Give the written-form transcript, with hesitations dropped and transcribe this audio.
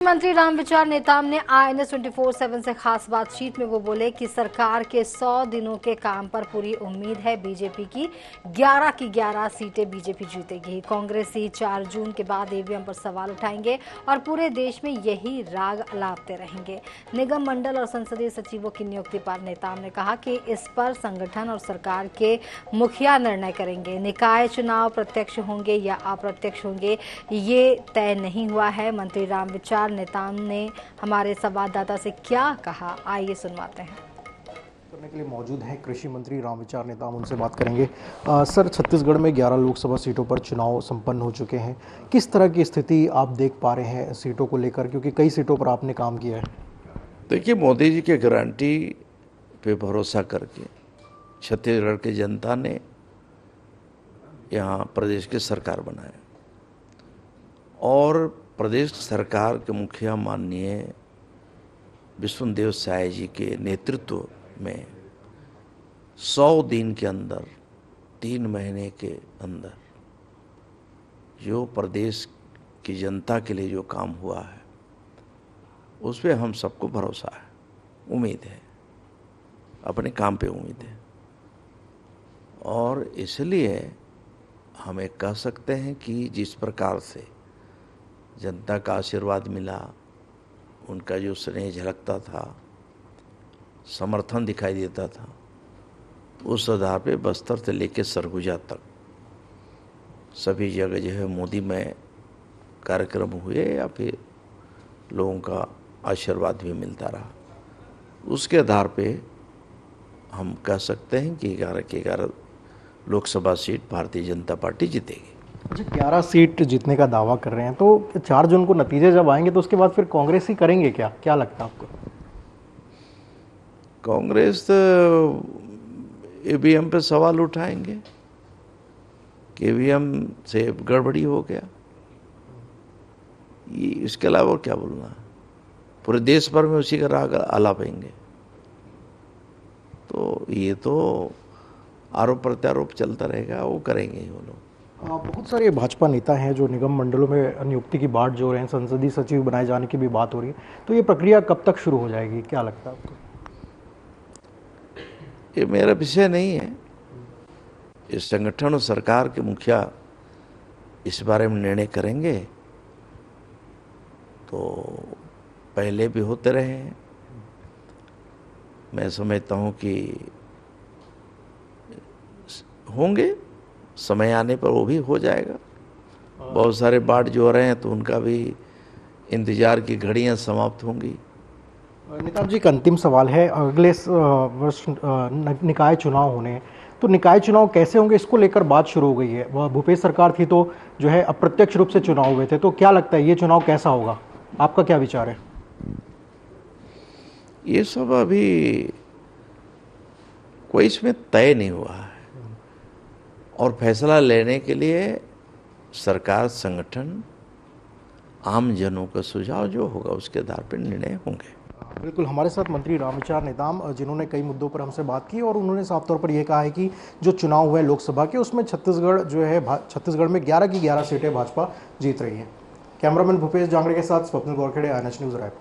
मंत्री रामविचार नेताम ने INS 24/7 से खास बातचीत में वो बोले कि सरकार के 100 दिनों के काम पर पूरी उम्मीद है। बीजेपी की 11 सीटें बीजेपी जीतेगी। कांग्रेसी 4 जून के बाद ईवीएम पर सवाल उठाएंगे और पूरे देश में यही राग अलापते रहेंगे। निगम मंडल और संसदीय सचिवों की नियुक्ति पर नेताम ने कहा कि इस पर संगठन और सरकार के मुखिया निर्णय करेंगे। निकाय चुनाव प्रत्यक्ष होंगे या अप्रत्यक्ष होंगे ये तय नहीं हुआ है। मंत्री रामविचार नेताम ने हमारे संवाददाता से क्या कहा, आइए सुनवाते हैं। करने के लिए मौजूद हैं कृषि मंत्री रामविचार नेताम, उनसे बात करेंगे। सर, छत्तीसगढ़ में 11 लोकसभा सीटों पर चुनाव संपन्न हो चुके हैं। किस तरह की स्थिति आप देख पा रहे हैं सीटों को लेकर, क्योंकि कई सीटों पर आपने काम किया है? देखिए, मोदी जी के गारंटी पे भरोसा करके छत्तीसगढ़ की जनता ने यहाँ प्रदेश की सरकार बनाया और प्रदेश सरकार के मुखिया माननीय विष्णुदेव साय जी के नेतृत्व में 100 दिन के अंदर, 3 महीने के अंदर जो प्रदेश की जनता के लिए जो काम हुआ है उस पर हम सबको भरोसा है, उम्मीद है, अपने काम पे उम्मीद है। और इसलिए हम एक कह सकते हैं कि जिस प्रकार से जनता का आशीर्वाद मिला, उनका जो स्नेह झलकता था, समर्थन दिखाई देता था, उस आधार पे बस्तर से लेकर सरगुजा तक सभी जगह जो है मोदी में कार्यक्रम हुए या फिर लोगों का आशीर्वाद भी मिलता रहा। उसके आधार पे हम कह सकते हैं कि 11 के 11 लोकसभा सीट भारतीय जनता पार्टी जीतेगी। 11 सीट जीतने का दावा कर रहे हैं, तो 4 जून को नतीजे जब आएंगे तो उसके बाद फिर कांग्रेस ही करेंगे क्या लगता है आपको? कांग्रेस ईवीएम पे सवाल उठाएंगे कि ईवीएम से गड़बड़ी हो गया, ये इसके अलावा क्या बोलना है। पूरे देश भर में उसी का राग आलापेंगे, तो ये तो आरोप प्रत्यारोप चलता रहेगा, वो करेंगे ही वो लोग। बहुत सारे भाजपा नेता हैं जो निगम मंडलों में नियुक्ति की बात जो रहे हैं, संसदीय सचिव बनाए जाने की भी बात हो रही है, तो ये प्रक्रिया कब तक शुरू हो जाएगी, क्या लगता है आपको? ये मेरा विषय नहीं है। इस संगठन और सरकार के मुखिया इस बारे में निर्णय करेंगे, तो पहले भी होते रहे हैं। मैं समझता हूँ कि होंगे, समय आने पर वो भी हो जाएगा। बहुत सारे बाट जो हो रहे हैं तो उनका भी इंतजार की घड़ियां समाप्त होंगी। नेताम जी, का अंतिम सवाल है, अगले वर्ष निकाय चुनाव होने, तो निकाय चुनाव कैसे होंगे इसको लेकर बात शुरू हो गई है। वह भूपेश सरकार थी तो जो है अप्रत्यक्ष रूप से चुनाव हुए थे, तो क्या लगता है ये चुनाव कैसा होगा, आपका क्या विचार है? ये सब अभी कोई इसमें तय नहीं हुआ है और फैसला लेने के लिए सरकार, संगठन, आम जनों का सुझाव जो होगा उसके आधार पर निर्णय होंगे। बिल्कुल, हमारे साथ मंत्री रामविचार नेताम, जिन्होंने कई मुद्दों पर हमसे बात की और उन्होंने साफ तौर पर यह कहा है कि जो चुनाव हुआ है लोकसभा के, उसमें छत्तीसगढ़ में 11 की 11 सीटें भाजपा जीत रही है। कैमरामैन भूपेश जांगड़े के साथ स्वप्निल गोरखेड़े, INS न्यूज़, रायपुर।